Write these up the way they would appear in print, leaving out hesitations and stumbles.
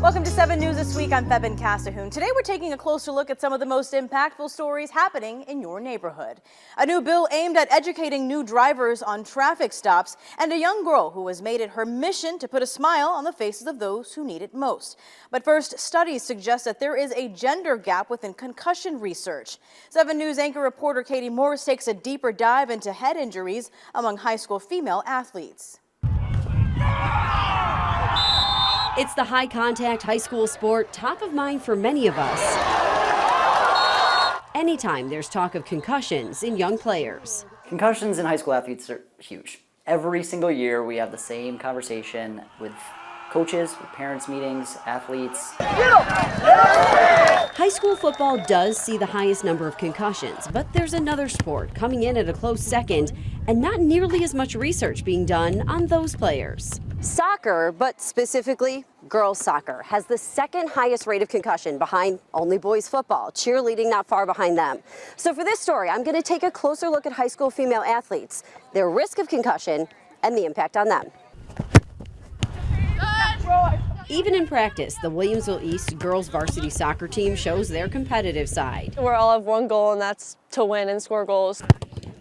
Welcome to 7 News This Week. I'm Febin Casahoon. Today we're taking a closer look at some of the most impactful stories happening in your neighborhood. A new bill aimed at educating new drivers on traffic stops, and a young girl who has made it her mission to put a smile on the faces of those who need it most. But first, studies suggest that there is a gender gap within concussion research. 7 News anchor reporter Katie Morris takes a deeper dive into head injuries among high school female athletes. It's the high-contact high school sport top of mind for many of us. Anytime there's talk of concussions in young players. Concussions in high school athletes are huge. Every single year we have the same conversation with coaches, with parents' meetings, athletes. High school football does see the highest number of concussions, but there's another sport coming in at a close second and not nearly as much research being done on those players. Soccer, but specifically girls soccer, has the second highest rate of concussion behind only boys football, cheerleading not far behind them. So for this story, I'm going to take a closer look at high school female athletes, their risk of concussion, and the impact on them. Even in practice, the Williamsville East girls varsity soccer team shows their competitive side. We all have one goal, and that's to win and score goals.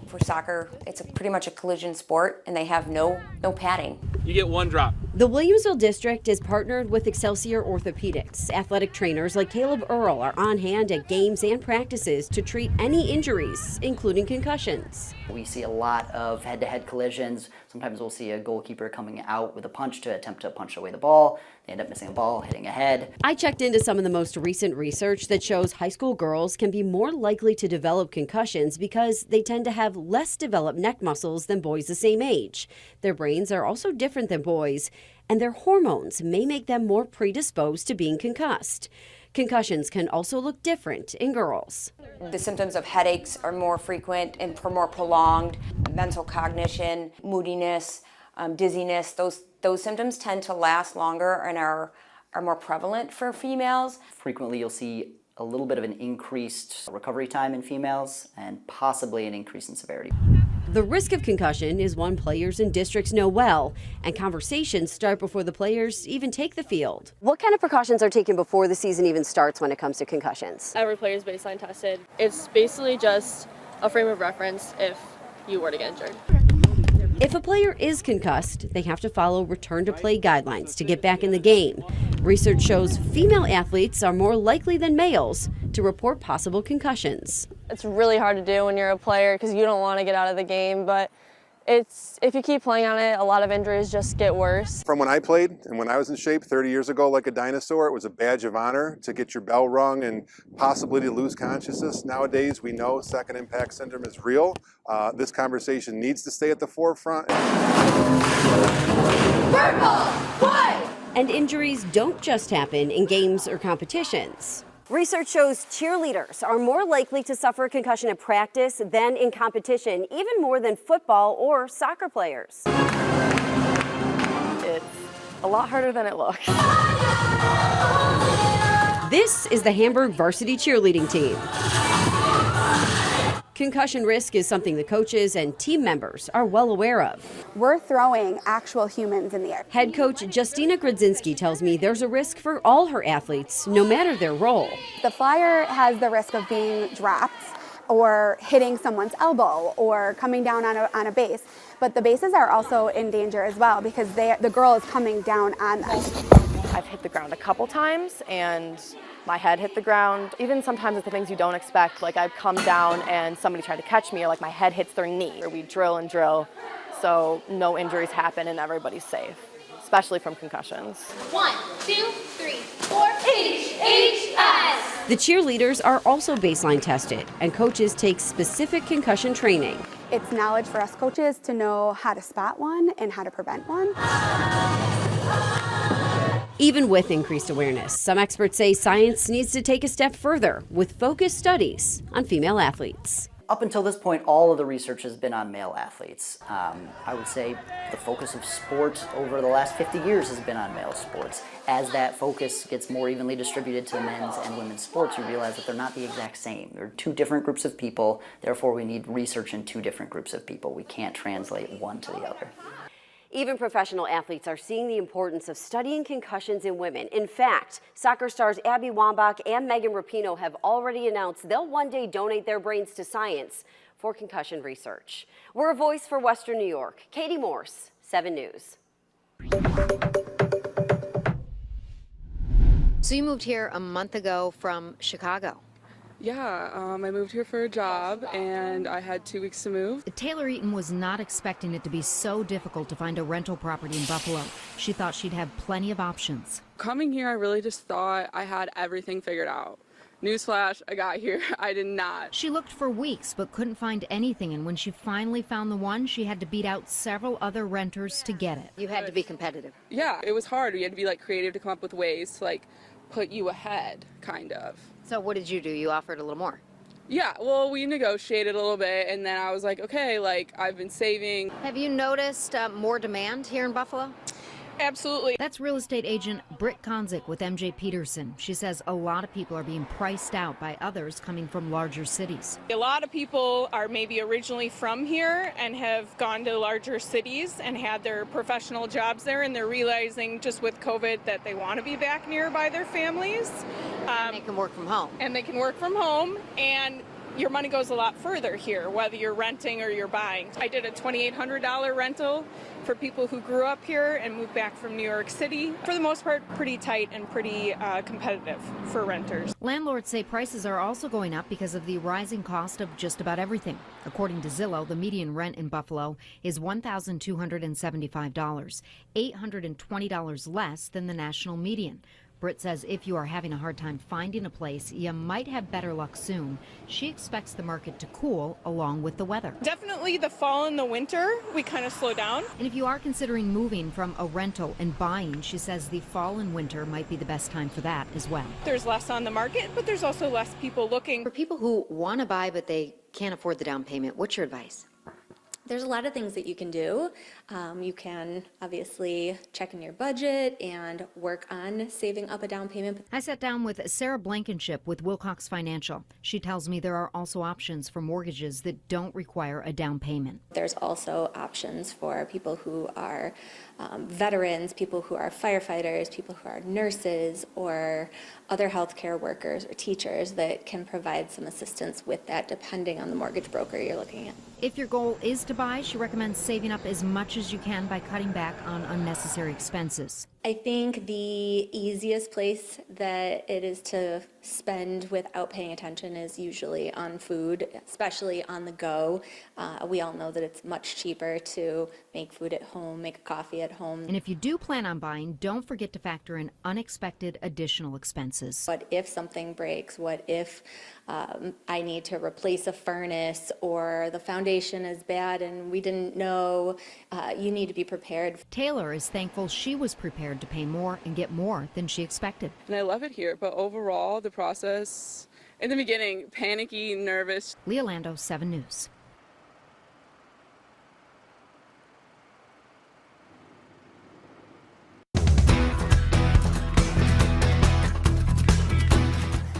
For soccer, it's pretty much a collision sport, and they have no padding. You get one drop. The Williamsville district is partnered with Excelsior Orthopedics. Athletic trainers like Caleb Earl are on hand at games and practices to treat any injuries, including concussions. We see a lot of head-to-head collisions. Sometimes we'll see a goalkeeper coming out with a punch to attempt to punch away the ball. They end up missing a ball, hitting a head. I checked into some of the most recent research that shows high school girls can be more likely to develop concussions because they tend to have less developed neck muscles than boys the same age. Their brains are also different than boys, and their hormones may make them more predisposed to being concussed. Concussions can also look different in girls. The symptoms of headaches are more frequent and more prolonged. Mental cognition, moodiness, dizziness, those symptoms tend to last longer and are more prevalent for females. Frequently you'll see a little bit of an increased recovery time in females and possibly an increase in severity. The risk of concussion is one players and districts know well, and conversations start before the players even take the field. What kind of precautions are taken before the season even starts when it comes to concussions? Every player is baseline tested. It's basically just a frame of reference if you were to get injured. If a player is concussed, they have to follow return-to-play guidelines to get back in the game. Research shows female athletes are more likely than males to report possible concussions. It's really hard to do when you're a player because you don't want to get out of the game, but if you keep playing on it, a lot of injuries just get worse. From when I played and when I was in shape 30 years ago like a dinosaur, it was a badge of honor to get your bell rung and possibly to lose consciousness. Nowadays, we know second impact syndrome is real. This conversation needs to stay at the forefront. Purple, white! And injuries don't just happen in games or competitions. Research shows cheerleaders are more likely to suffer a concussion in practice than in competition, even more than football or soccer players. It's a lot harder than it looks. This is the Hamburg varsity cheerleading team. Concussion risk is something the coaches and team members are well aware of. We're throwing actual humans in the air. Head coach Justina Grodzinski tells me there's a risk for all her athletes, no matter their role. The flyer has the risk of being dropped or hitting someone's elbow or coming down on a base. But the bases are also in danger as well because the girl is coming down on them. I've hit the ground a couple times and my head hit the ground. Even sometimes it's the things you don't expect, like I've come down and somebody tried to catch me or like my head hits their knee. Or we drill and drill so no injuries happen and everybody's safe, especially from concussions. 1, 2, 3, 4, HS. The cheerleaders are also baseline tested and coaches take specific concussion training. It's knowledge for us coaches to know how to spot one and how to prevent one. Even with increased awareness, some experts say science needs to take a step further with focused studies on female athletes. Up until this point, all of the research has been on male athletes. I would say the focus of sports over the last 50 years has been on male sports. As that focus gets more evenly distributed to men's and women's sports, you realize that they're not the exact same. They're two different groups of people, therefore we need research in two different groups of people. We can't translate one to the other. Even professional athletes are seeing the importance of studying concussions in women. In fact, soccer stars Abby Wambach and Megan Rapinoe have already announced they'll one day donate their brains to science for concussion research. We're a voice for Western New York. Katie Morse, 7 News. So you moved here a month ago from Chicago. Yeah, I moved here for a job and I had 2 weeks to move. Taylor Eaton was not expecting it to be so difficult to find a rental property in Buffalo. She thought she'd have plenty of options. Coming here, I really just thought I had everything figured out. Newsflash, I got here, I did not. She looked for weeks but couldn't find anything, and when she finally found the one, she had to beat out several other renters to get it. You had to be competitive. Yeah, it was hard. We had to be like creative to come up with ways to put you ahead, kind of. So what did you do? You offered a little more. Yeah, well, we negotiated a little bit, and then I was like, okay, I've been saving. Have you noticed more demand here in Buffalo? Absolutely. That's real estate agent Britt Konzik with MJ Peterson. She says a lot of people are being priced out by others coming from larger cities. A lot of people are maybe originally from here and have gone to larger cities and had their professional jobs there, and they're realizing just with COVID that they want to be back nearby their families. And they can work from home. And they can work from home, and your money goes a lot further here, whether you're renting or you're buying. I did a $2,800 rental for people who grew up here and moved back from New York City. For the most part, pretty tight and pretty competitive for renters. Landlords say prices are also going up because of the rising cost of just about everything. According to Zillow, the median rent in Buffalo is $1,275, $820 less than the national median. Britt says if you are having a hard time finding a place, you might have better luck soon. She expects the market to cool along with the weather. Definitely the fall and the winter, we kind of slow down. And if you are considering moving from a rental and buying, she says the fall and winter might be the best time for that as well. There's less on the market, but there's also less people looking. For people who want to buy but they can't afford the down payment, what's your advice? There's a lot of things that you can do. You can obviously check in your budget and work on saving up a down payment. I sat down with Sarah Blankenship with Wilcox Financial. She tells me there are also options for mortgages that don't require a down payment. There's also options for people who are veterans, people who are firefighters, people who are nurses, or other healthcare workers or teachers that can provide some assistance with that depending on the mortgage broker you're looking at. If your goal is to buy, she recommends saving up as much as you can by cutting back on unnecessary expenses. I think the easiest place that it is to spend without paying attention is usually on food, especially on the go. We all know that it's much cheaper to make food at home, make a coffee at home. And if you do plan on buying, don't forget to factor in unexpected additional expenses. What if something breaks? What if I need to replace a furnace, or the foundation is bad and we didn't know? You need to be prepared. Taylor is thankful she was prepared to pay more and get more than she expected. And I love it here, but overall, the process, in the beginning, panicky, nervous. Leah Lando, 7 News.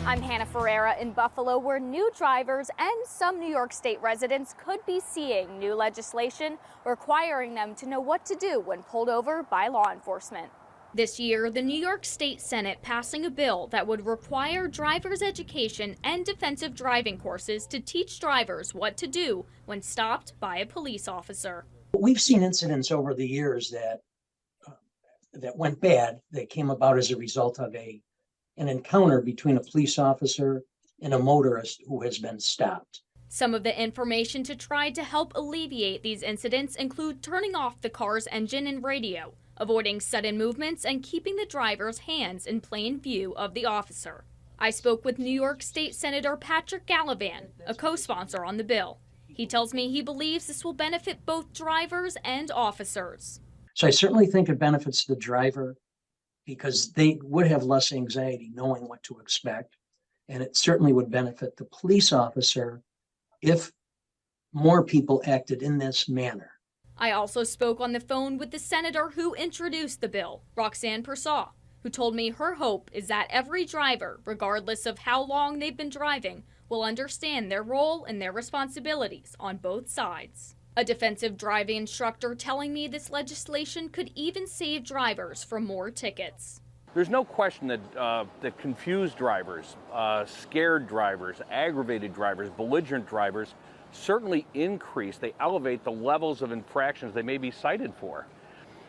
I'm Hannah Ferreira in Buffalo, where new drivers and some New York State residents could be seeing new legislation requiring them to know what to do when pulled over by law enforcement. This year, the New York State Senate passing a bill that would require driver's education and defensive driving courses to teach drivers what to do when stopped by a police officer. We've seen incidents over the years that went bad, that came about as a result of an encounter between a police officer and a motorist who has been stopped. Some of the information to try to help alleviate these incidents include turning off the car's engine and radio, avoiding sudden movements, and keeping the driver's hands in plain view of the officer. I spoke with New York State Senator Patrick Gallivan, a co-sponsor on the bill. He tells me he believes this will benefit both drivers and officers. So I certainly think it benefits the driver, because they would have less anxiety knowing what to expect. And it certainly would benefit the police officer if more people acted in this manner. I also spoke on the phone with the senator who introduced the bill, Roxanne Persaud, who told me her hope is that every driver, regardless of how long they've been driving, will understand their role and their responsibilities on both sides. A defensive driving instructor telling me this legislation could even save drivers from more tickets. There's no question that confused drivers, scared drivers, aggravated drivers, belligerent drivers certainly increase, they elevate the levels of infractions they may be cited for.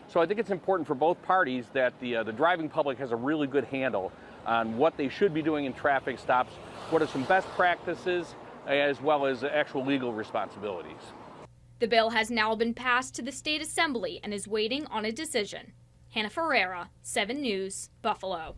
So I think it's important for both parties that the driving public has a really good handle on what they should be doing in traffic stops, what are some best practices, as well as actual legal responsibilities. The bill has now been passed to the state assembly and is waiting on a decision. Hannah Ferreira, 7 News, Buffalo.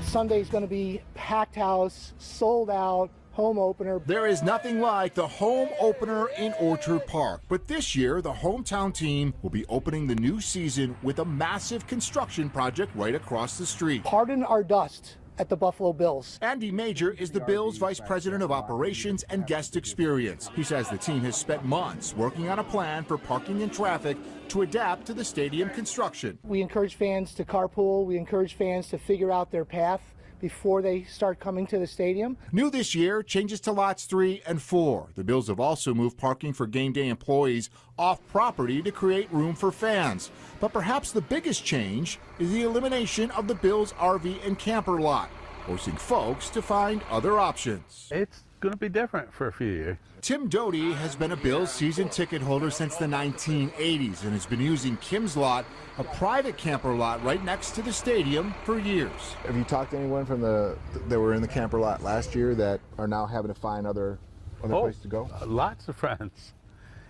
Sunday's going to be packed house, sold out, home opener. There is nothing like the home opener in Orchard Park, but this year the hometown team will be opening the new season with a massive construction project right across the street. Pardon our dust at the Buffalo Bills. Andy Major is the Bills' Vice President of Operations and Guest Experience. He says the team has spent months working on a plan for parking and traffic to adapt to the stadium construction. We encourage fans to carpool. We encourage fans to figure out their path before they start coming to the stadium. New this year, changes to lots 3 and 4. The Bills have also moved parking for game day employees off property to create room for fans. But perhaps the biggest change is the elimination of the Bills RV and camper lot, forcing folks to find other options. It's going to be different for a few years. Tim Doty has been a Bills season ticket holder since the 1980s and has been using Kim's Lot, a private camper lot right next to the stadium, for years. Have you talked to anyone from that were in the camper lot last year that are now having to find other places to go? Lots of friends.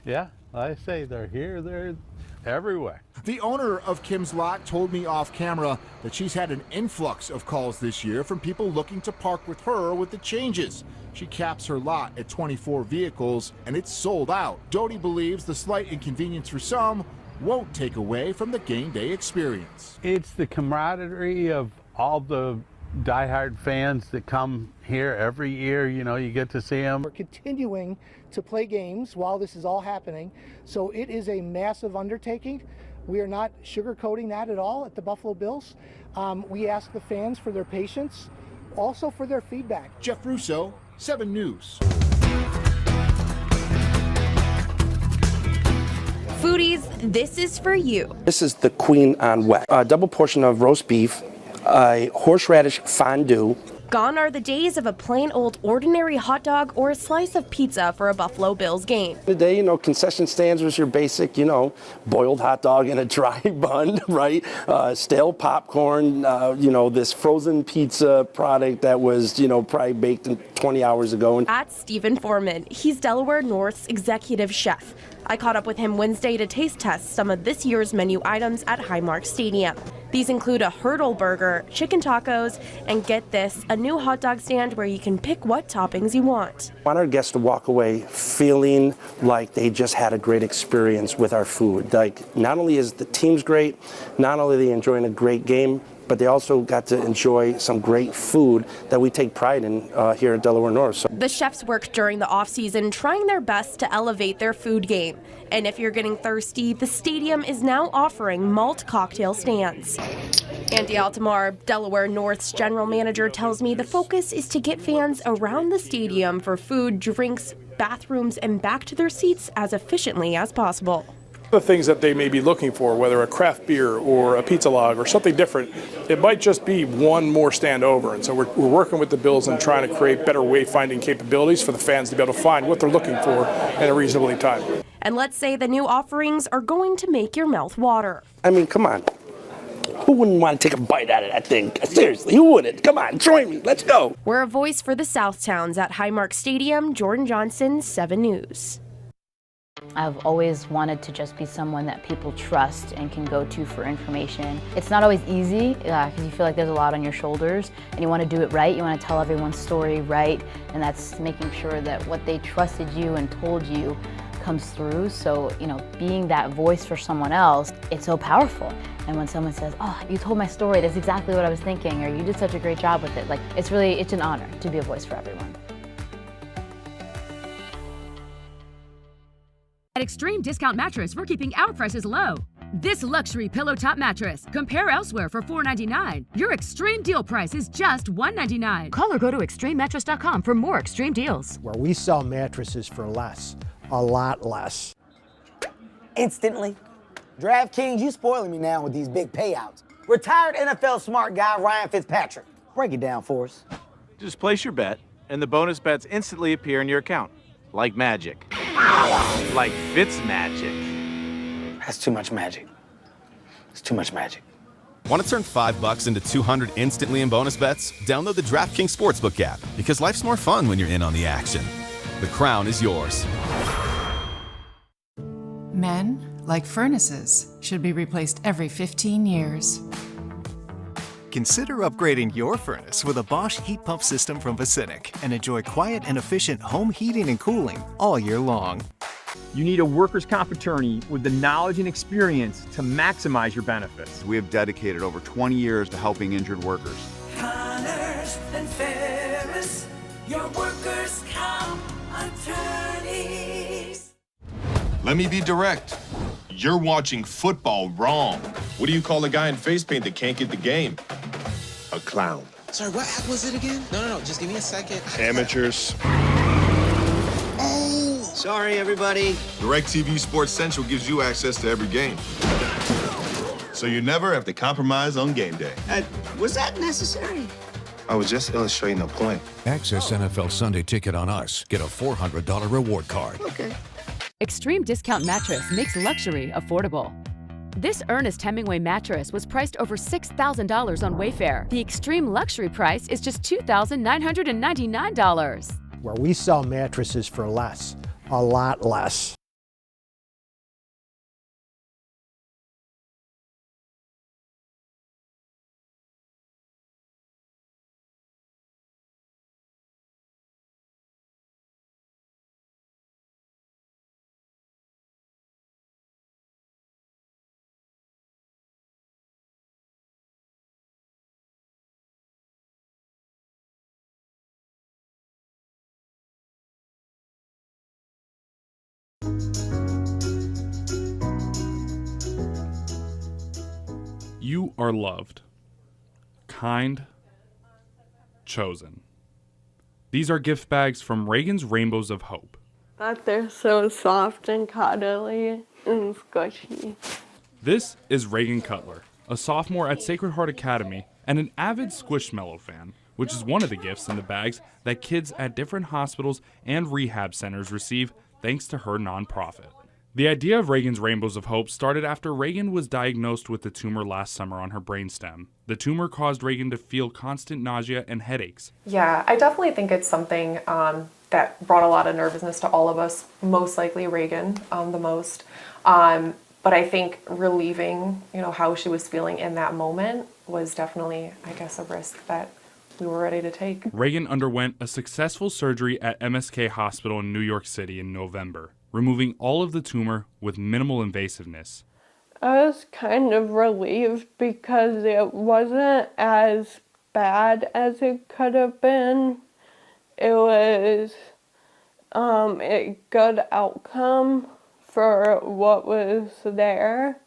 Yeah, I say they're here, they're everywhere. The owner of Kim's Lot told me off camera that she's had an influx of calls this year from people looking to park with her with the changes. She caps her lot at 24 vehicles and it's sold out. Doty believes the slight inconvenience for some won't take away from the game day experience. It's the camaraderie of all the diehard fans that come here every year. You know, you get to see them. We're continuing to play games while this is all happening, so it is a massive undertaking. We are not sugarcoating that at all at the Buffalo Bills. We ask the fans for their patience, also for their feedback. Jeff Russo, 7 News. Foodies, this is for you. This is the Queen on Wet. A double portion of roast beef, a horseradish fondue. Gone are the days of a plain old ordinary hot dog or a slice of pizza for a Buffalo Bills game. Today, you know, concession stands was your basic, you know, boiled hot dog and a dry bun, right? Stale popcorn, you know, this frozen pizza product that was, you know, probably baked 20 hours ago. At Stephen Foreman, he's Delaware North's executive chef. I caught up with him Wednesday to taste test some of this year's menu items at Highmark Stadium. These include a hurdle burger, chicken tacos, and get this, a new hot dog stand where you can pick what toppings you want. I want our guests to walk away feeling like they just had a great experience with our food. Like, not only is the team's great, not only are they enjoying a great game, but they also got to enjoy some great food that we take pride in here at Delaware North. So the chefs work during the off-season trying their best to elevate their food game. And if you're getting thirsty, the stadium is now offering malt cocktail stands. Andy Altamar, Delaware North's general manager, tells me the focus is to get fans around the stadium for food, drinks, bathrooms, and back to their seats as efficiently as possible. The things that they may be looking for, whether a craft beer or a pizza log or something different, it might just be one more stand over. And so we're working with the Bills and trying to create better wayfinding capabilities for the fans to be able to find what they're looking for in a reasonable time. And let's say the new offerings are going to make your mouth water. I mean, come on. Who wouldn't want to take a bite out of that thing? Seriously, who wouldn't? Come on, join me. Let's go. We're a voice for the Southtowns at Highmark Stadium. Jordan Johnson, 7 News. I've always wanted to just be someone that people trust and can go to for information. It's not always easy because you feel like there's a lot on your shoulders and you want to do it right. You want to tell everyone's story right, and that's making sure that what they trusted you and told you comes through. So, being that voice for someone else, it's so powerful. And when someone says, "Oh, you told my story, that's exactly what I was thinking," or "You did such a great job with it," like, it's an honor to be a voice for everyone. At Extreme Discount Mattress, we're keeping our prices low. This luxury pillow top mattress, compare elsewhere for $4.99. Your extreme deal price is just $1.99. Call or go to extrememattress.com for more extreme deals. Where we sell mattresses for less, a lot less. Instantly. DraftKings, you spoiling me now with these big payouts. Retired NFL smart guy Ryan Fitzpatrick. Break it down for us. Just place your bet, and the bonus bets instantly appear in your account. Like magic. Like Fitz magic. That's too much magic. It's too much magic. Want to turn $5 into $200 instantly in bonus bets? Download the DraftKings Sportsbook app, because life's more fun when you're in on the action. The crown is yours. Men, like furnaces, should be replaced every 15 years. Consider upgrading your furnace with a Bosch heat pump system from Vicinity and enjoy quiet and efficient home heating and cooling all year long. You need a workers' comp attorney with the knowledge and experience to maximize your benefits. We have dedicated over 20 years to helping injured workers. Connors and Ferris, your workers' comp attorneys. Let me be direct. You're watching football wrong. What do you call a guy in face paint that can't get the game? A clown. Sorry, what app was it again? No, just give me a second. Amateurs. Oh! Sorry, everybody. DirecTV Sports Central gives you access to every game. So you never have to compromise on game day. Was that necessary? I was just illustrating the point. Access NFL Sunday Ticket on us. Get a $400 reward card. Okay. Extreme Discount Mattress makes luxury affordable. This Ernest Hemingway mattress was priced over $6,000 on Wayfair. The extreme luxury price is just $2,999. Where we sell mattresses for less, a lot less. You are loved, kind, chosen. These are gift bags from Reagan's Rainbows of Hope. That they're so soft and cuddly and squishy. This is Reagan Cutler, a sophomore at Sacred Heart Academy and an avid Squishmallow fan, which is one of the gifts in the bags that kids at different hospitals and rehab centers receive thanks to her nonprofit. The idea of Reagan's Rainbows of Hope started after Reagan was diagnosed with a tumor last summer on her brainstem. The tumor caused Reagan to feel constant nausea and headaches. Yeah, I definitely think it's something that brought a lot of nervousness to all of us, most likely Reagan the most. But I think relieving, how she was feeling in that moment was definitely, I guess, a risk that we were ready to take. Reagan underwent a successful surgery at MSK Hospital in New York City in November, removing all of the tumor with minimal invasiveness. I was kind of relieved because it wasn't as bad as it could have been. It was a good outcome for what was there.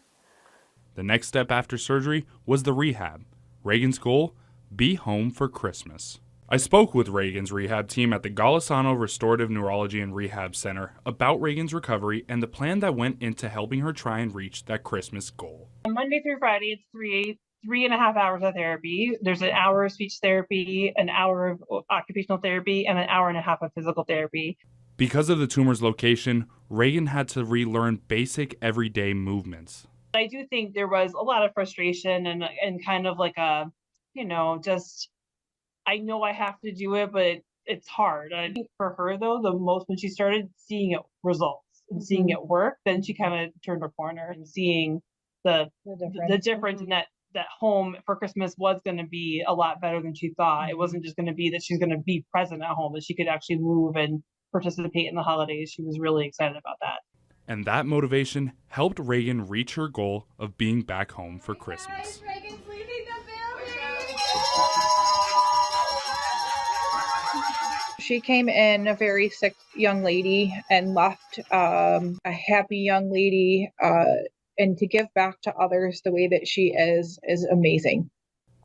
The next step after surgery was the rehab. Reagan's goal? Be home for Christmas. I spoke with Reagan's rehab team at the Golisano Restorative Neurology and Rehab Center about Reagan's recovery and the plan that went into helping her try and reach that Christmas goal. Monday through Friday, it's 3.5 hours of therapy. There's an hour of speech therapy, an hour of occupational therapy, and an hour and a half of physical therapy. Because of the tumor's location, Reagan had to relearn basic everyday movements. I do think there was a lot of frustration and kind of like I know I have to do it, but it's hard. I think for her, though, the most when she started seeing results and seeing it work, then she kind of turned her corner and seeing the difference in that home for Christmas was going to be a lot better than she thought. It wasn't just going to be that she's going to be present at home, that she could actually move and participate in the holidays. She was really excited about that. And that motivation helped Reagan reach her goal of being back home for Christmas. She came in a very sick young lady and left a happy young lady, and to give back to others the way that she is amazing.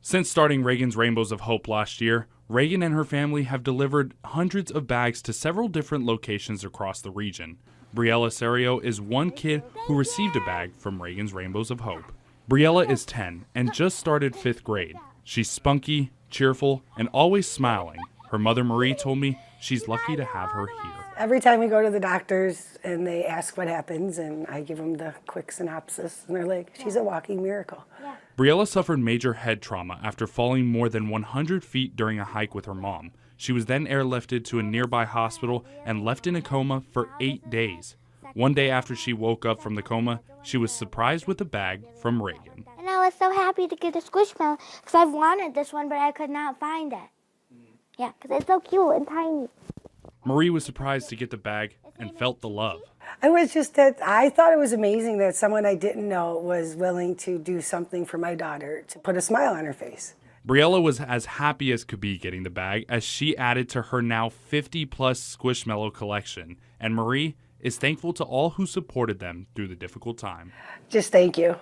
Since starting Reagan's Rainbows of Hope last year, Reagan and her family have delivered hundreds of bags to several different locations across the region. Briella Serio is one kid who received a bag from Reagan's Rainbows of Hope. Briella is 10 and just started 5th grade. She's spunky, cheerful, and always smiling. Her mother Marie told me she's lucky to have her here. Every time we go to the doctors and they ask what happens, and I give them the quick synopsis, and they're like, she's a walking miracle. Briella suffered major head trauma after falling more than 100 feet during a hike with her mom. She was then airlifted to a nearby hospital and left in a coma for 8 days. One day after she woke up from the coma, she was surprised with a bag from Reagan. And I was so happy to get a Squishmallow because I've wanted this one, but I could not find it. Yeah, because it's so cute and tiny. Marie was surprised to get the bag and felt the love. I was just that I thought it was amazing that someone I didn't know was willing to do something for my daughter to put a smile on her face. Briella was as happy as could be getting the bag as she added to her now 50-plus Squishmallow collection, and Marie is thankful to all who supported them through the difficult time. Just thank you.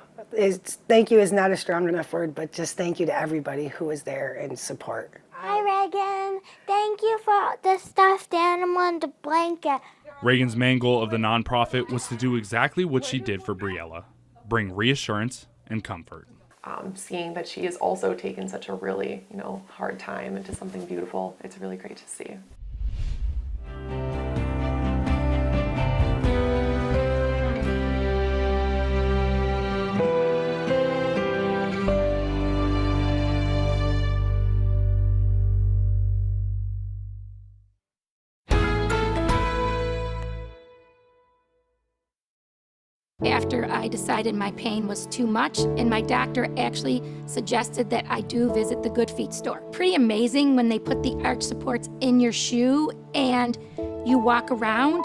Thank you is not a strong enough word, but just thank you to everybody who was there in support. Hi, Reagan. Thank you for the stuffed animal and the blanket. Reagan's main goal of the nonprofit was to do exactly what she did for Briella, bring reassurance and comfort. Seeing that she has also taken such a really, hard time into something beautiful, it's really great to see. After I decided my pain was too much, and my doctor actually suggested that I do visit the Good Feet store. Pretty amazing when they put the arch supports in your shoe and you walk around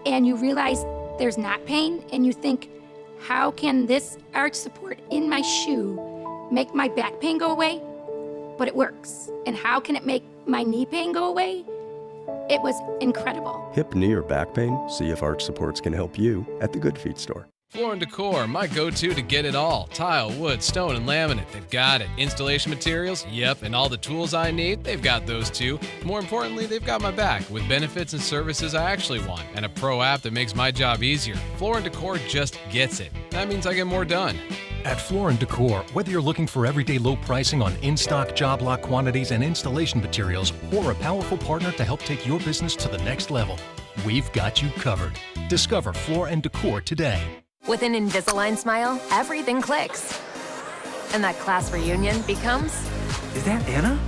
and you realize there's not pain, and you think, how can this arch support in my shoe make my back pain go away? But it works. And how can it make my knee pain go away? It was incredible. Hip, knee, or back pain? See if arch supports can help you at the Good Feet store. Floor & Decor, my go-to to get it all. Tile, wood, stone, and laminate, they've got it. Installation materials, yep, and all the tools I need, they've got those too. More importantly, they've got my back with benefits and services I actually want, and a pro app that makes my job easier. Floor & Decor just gets it. That means I get more done. At Floor & Decor, whether you're looking for everyday low pricing on in-stock job lot quantities and installation materials, or a powerful partner to help take your business to the next level, we've got you covered. Discover Floor & Decor today. With an Invisalign smile, everything clicks. And that class reunion becomes... Is that Anna?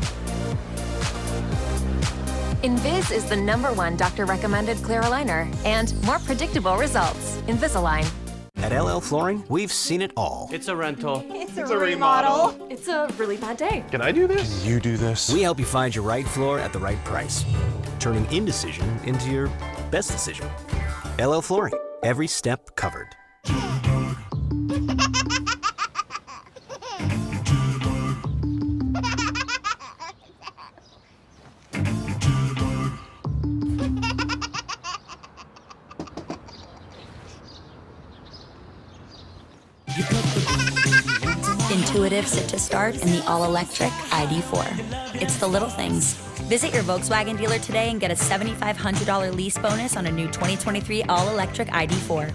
Invis is the #1 doctor-recommended clear aligner and more predictable results. Invisalign. At LL Flooring, we've seen it all. It's a rental. It's a remodel. It's a really bad day. Can I do this? Can you do this? We help you find your right floor at the right price, turning indecision into your best decision. LL Flooring, every step covered. Intuitive sit to start in the all-electric ID4. It's the little things. Visit your Volkswagen dealer today and get a $7,500 lease bonus on a new 2023 all-electric ID4.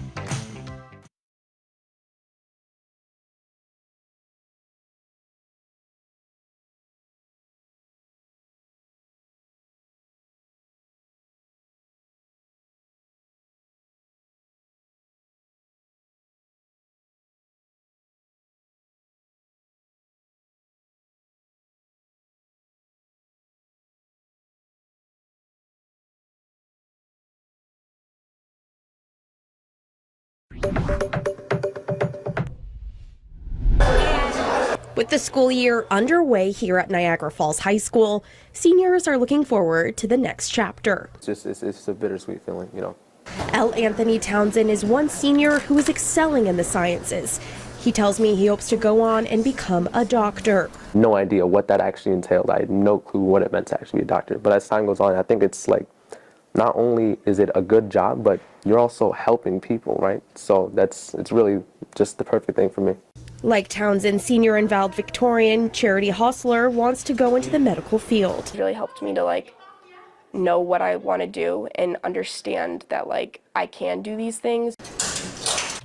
With the school year underway here at Niagara Falls High School, seniors are looking forward to the next chapter. It's a bittersweet feeling, you know. L. Anthony Townsend is one senior who is excelling in the sciences. He tells me he hopes to go on and become a doctor. No idea what that actually entailed. I had no clue what it meant to actually be a doctor. But as time goes on, I think it's like, not only is it a good job, but you're also helping people, right? So it's really just the perfect thing for me. Like Townsend, senior and valedictorian Charity Hostler wants to go into the medical field. It really helped me to know what I want to do and understand that I can do these things.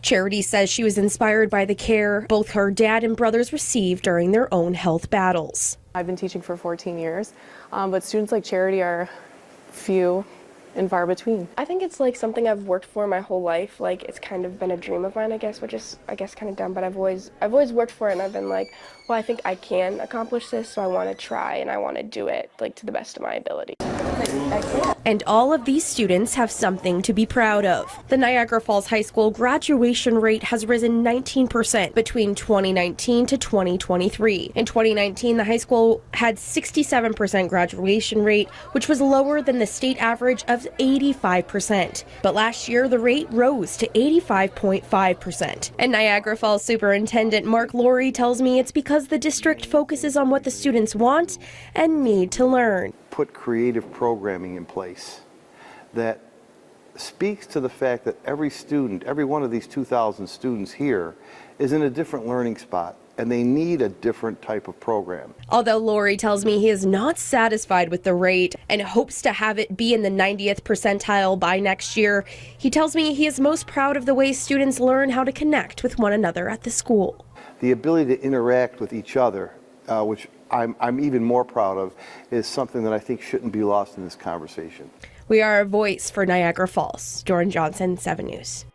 Charity says she was inspired by the care both her dad and brothers received during their own health battles. I've been teaching for 14 years, but students like Charity are few and far between. I think it's something I've worked for my whole life. It's kind of been a dream of mine, I guess, which is kind of dumb, but I've always worked for it, and I've been well, I think I can accomplish this, so I want to try and I want to do it to the best of my ability. And all of these students have something to be proud of. The Niagara Falls High School graduation rate has risen 19% between 2019 to 2023. In 2019, the high school had 67% graduation rate, which was lower than the state average of 85%. But last year, the rate rose to 85.5%. And Niagara Falls Superintendent Mark Laurie tells me it's because the district focuses on what the students want and need to learn. Put creative programming in place that speaks to the fact that every student, every one of these 2,000 students here is in a different learning spot, and they need a different type of program. Although Laurie tells me he is not satisfied with the rate and hopes to have it be in the 90th percentile by next year, he tells me he is most proud of the way students learn how to connect with one another at the school. The ability to interact with each other, which I'm even more proud of, is something that I think shouldn't be lost in this conversation. We are a voice for Niagara Falls. Doran Johnson, 7 News.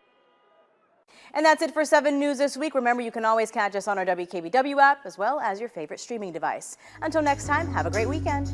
And that's it for 7 News this week. Remember, you can always catch us on our WKBW app as well as your favorite streaming device. Until next time, have a great weekend.